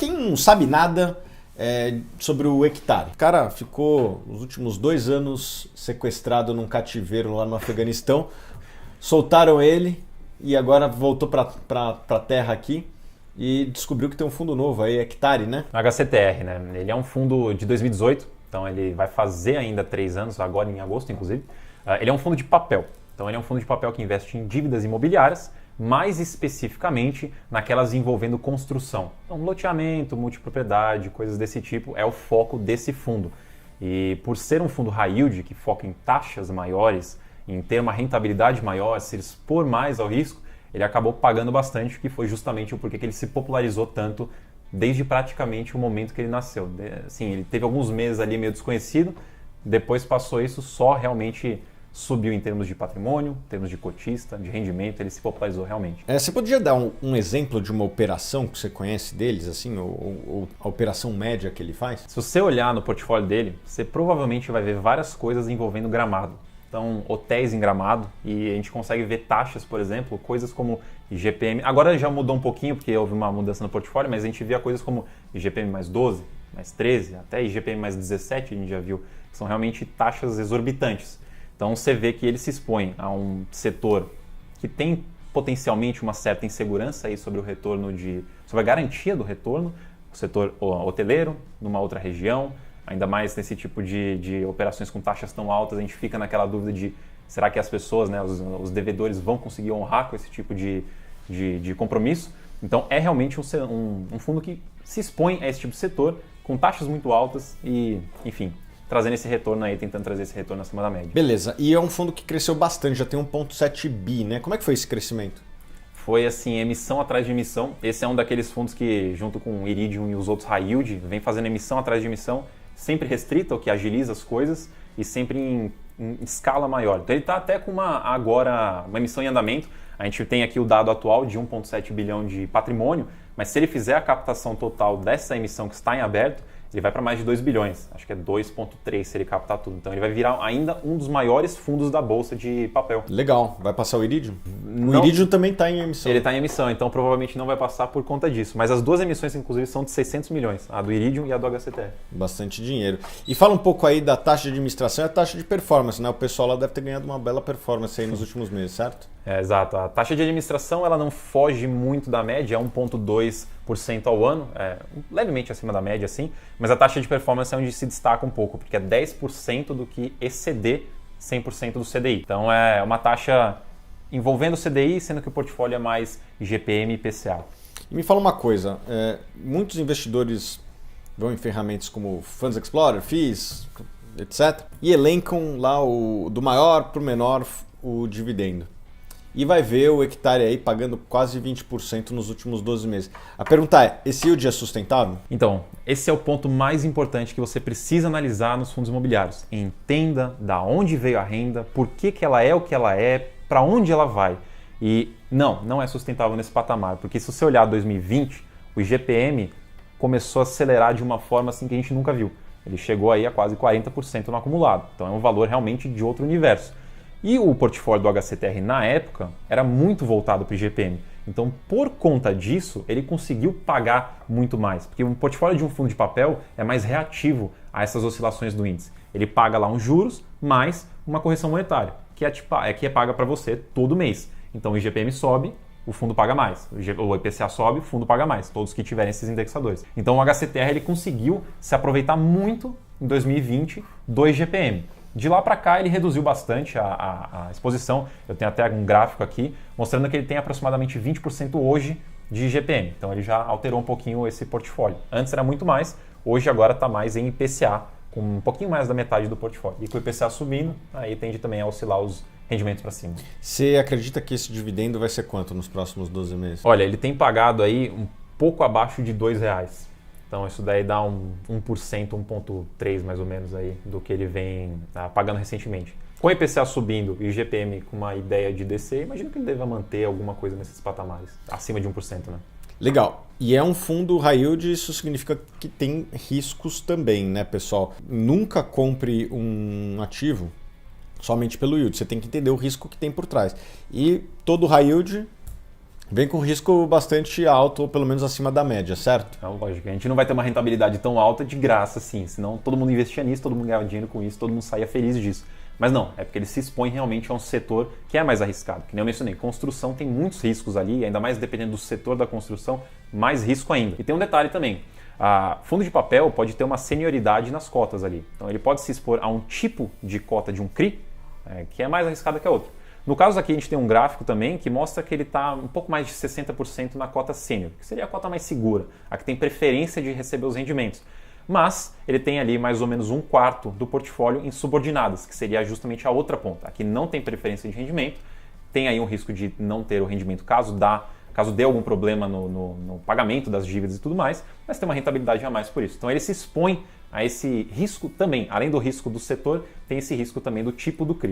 quem não sabe nada sobre o Hectare. O cara ficou os últimos 2 anos sequestrado num cativeiro lá no Afeganistão, soltaram ele e agora voltou para terra aqui e descobriu que tem um fundo novo aí, Hectare, né? HCTR, né? Ele é um fundo de 2018, então ele vai fazer ainda 3 anos, agora em agosto, inclusive. Ele é um fundo de papel, então ele é um fundo de papel que investe em dívidas imobiliárias, mais especificamente naquelas envolvendo construção. Então, loteamento, multipropriedade, coisas desse tipo é o foco desse fundo. E por ser um fundo high yield, que foca em taxas maiores, em ter uma rentabilidade maior, se expor mais ao risco, ele acabou pagando bastante, que foi justamente o porquê que ele se popularizou tanto desde praticamente o momento que ele nasceu. Assim, ele teve alguns meses ali meio desconhecido, depois passou isso, só realmente subiu em termos de patrimônio, em termos de cotista, de rendimento, ele se popularizou realmente. Você poderia dar um exemplo de uma operação que você conhece deles, assim, ou a operação média que ele faz? Se você olhar no portfólio dele, você provavelmente vai ver várias coisas envolvendo Gramado. Então, hotéis em Gramado, e a gente consegue ver taxas, por exemplo, coisas como IGPM. Agora já mudou um pouquinho, porque houve uma mudança no portfólio, mas a gente via coisas como IGPM mais 12, mais 13, até IGPM mais 17, a gente já viu, que são realmente taxas exorbitantes. Então, você vê que ele se expõe a um setor que tem potencialmente uma certa insegurança aí sobre o retorno sobre a garantia do retorno, o setor hoteleiro, numa outra região, ainda mais nesse tipo de operações com taxas tão altas, a gente fica naquela dúvida de será que as pessoas, né, os devedores vão conseguir honrar com esse tipo de compromisso? Então é realmente um fundo que se expõe a esse tipo de setor com taxas muito altas e, enfim, trazendo esse retorno aí, tentando trazer esse retorno acima da média. Beleza, e é um fundo que cresceu bastante, já tem 1,7 bi, né? Como é que foi esse crescimento? Foi assim, emissão atrás de emissão. Esse é um daqueles fundos que, junto com o Iridium e os outros high yield, vem fazendo emissão atrás de emissão, sempre restrita, o que agiliza as coisas e sempre em escala maior. Então ele está até com uma emissão em andamento. A gente tem aqui o dado atual de 1,7 bilhão de patrimônio, mas se ele fizer a captação total dessa emissão que está em aberto, ele vai para mais de 2 bilhões. Acho que é 2,3 se ele captar tudo. Então ele vai virar ainda um dos maiores fundos da bolsa de papel. Legal. Vai passar o Iridium? O Iridium também está em emissão. Ele está em emissão, então provavelmente não vai passar por conta disso. Mas as duas emissões, inclusive, são de 600 milhões. A do Iridium e a do HCTR. Bastante dinheiro. E fala um pouco aí da taxa de administração e a taxa de performance, né? O pessoal lá deve ter ganhado uma bela performance aí nos últimos meses, certo? Exato. A taxa de administração ela não foge muito da média, é 1,2% ao ano, levemente acima da média, sim, mas a taxa de performance é onde se destaca um pouco, porque é 10% do que exceder 100% do CDI. Então é uma taxa envolvendo o CDI, sendo que o portfólio é mais IGPM e IPCA. E me fala uma coisa, muitos investidores vão em ferramentas como Funds Explorer, FIIs, etc., e elencam lá do maior para o menor o dividendo. E vai ver o Hectare aí pagando quase 20% nos últimos 12 meses. A pergunta é, esse yield é sustentável? Então, esse é o ponto mais importante que você precisa analisar nos fundos imobiliários. Entenda da onde veio a renda, por que ela é o que ela é, para onde ela vai. E não é sustentável nesse patamar, porque se você olhar 2020, o IGPM começou a acelerar de uma forma assim que a gente nunca viu. Ele chegou aí a quase 40% no acumulado. Então é um valor realmente de outro universo. E o portfólio do HCTR na época era muito voltado para o IGPM. Então, por conta disso, ele conseguiu pagar muito mais. Porque o portfólio de um fundo de papel é mais reativo a essas oscilações do índice. Ele paga lá uns juros mais uma correção monetária, que é paga para você todo mês. Então, o IGPM sobe, o fundo paga mais. O IPCA sobe, o fundo paga mais. Todos que tiverem esses indexadores. Então, o HCTR ele conseguiu se aproveitar muito em 2020 do IGPM. De lá para cá ele reduziu bastante a exposição, eu tenho até um gráfico aqui mostrando que ele tem aproximadamente 20% hoje de IGPM, então ele já alterou um pouquinho esse portfólio. Antes era muito mais, hoje agora está mais em IPCA, com um pouquinho mais da metade do portfólio. E com o IPCA subindo, aí tende também a oscilar os rendimentos para cima. Você acredita que esse dividendo vai ser quanto nos próximos 12 meses? Olha, ele tem pagado aí um pouco abaixo de R$2. Então isso daí dá 1%, 1,3% mais ou menos aí do que ele vem pagando recentemente. Com o IPCA subindo e o IGPM com uma ideia de descer, imagino que ele deva manter alguma coisa nesses patamares, acima de 1%, né? Legal. E é um fundo high yield, isso significa que tem riscos também, né, pessoal? Nunca compre um ativo somente pelo yield, você tem que entender o risco que tem por trás. E todo high yield Vem com risco bastante alto, ou pelo menos acima da média, certo? Então, lógico, a gente não vai ter uma rentabilidade tão alta de graça assim, senão todo mundo investia nisso, todo mundo ganhava dinheiro com isso, todo mundo saía feliz disso. Mas não, é porque ele se expõe realmente a um setor que é mais arriscado. Que nem eu mencionei, construção tem muitos riscos ali, ainda mais dependendo do setor da construção, mais risco ainda. E tem um detalhe também, fundo de papel pode ter uma senioridade nas cotas ali. Então ele pode se expor a um tipo de cota de um CRI, que é mais arriscada que a outra. No caso aqui a gente tem um gráfico também que mostra que ele está um pouco mais de 60% na cota sênior, que seria a cota mais segura, a que tem preferência de receber os rendimentos. Mas ele tem ali mais ou menos 1/4 do portfólio em subordinadas, que seria justamente a outra ponta. Aqui não tem preferência de rendimento, tem aí um risco de não ter o rendimento caso dê algum problema no pagamento das dívidas e tudo mais, mas tem uma rentabilidade a mais por isso. Então ele se expõe a esse risco também, além do risco do setor, tem esse risco também do tipo do CRI.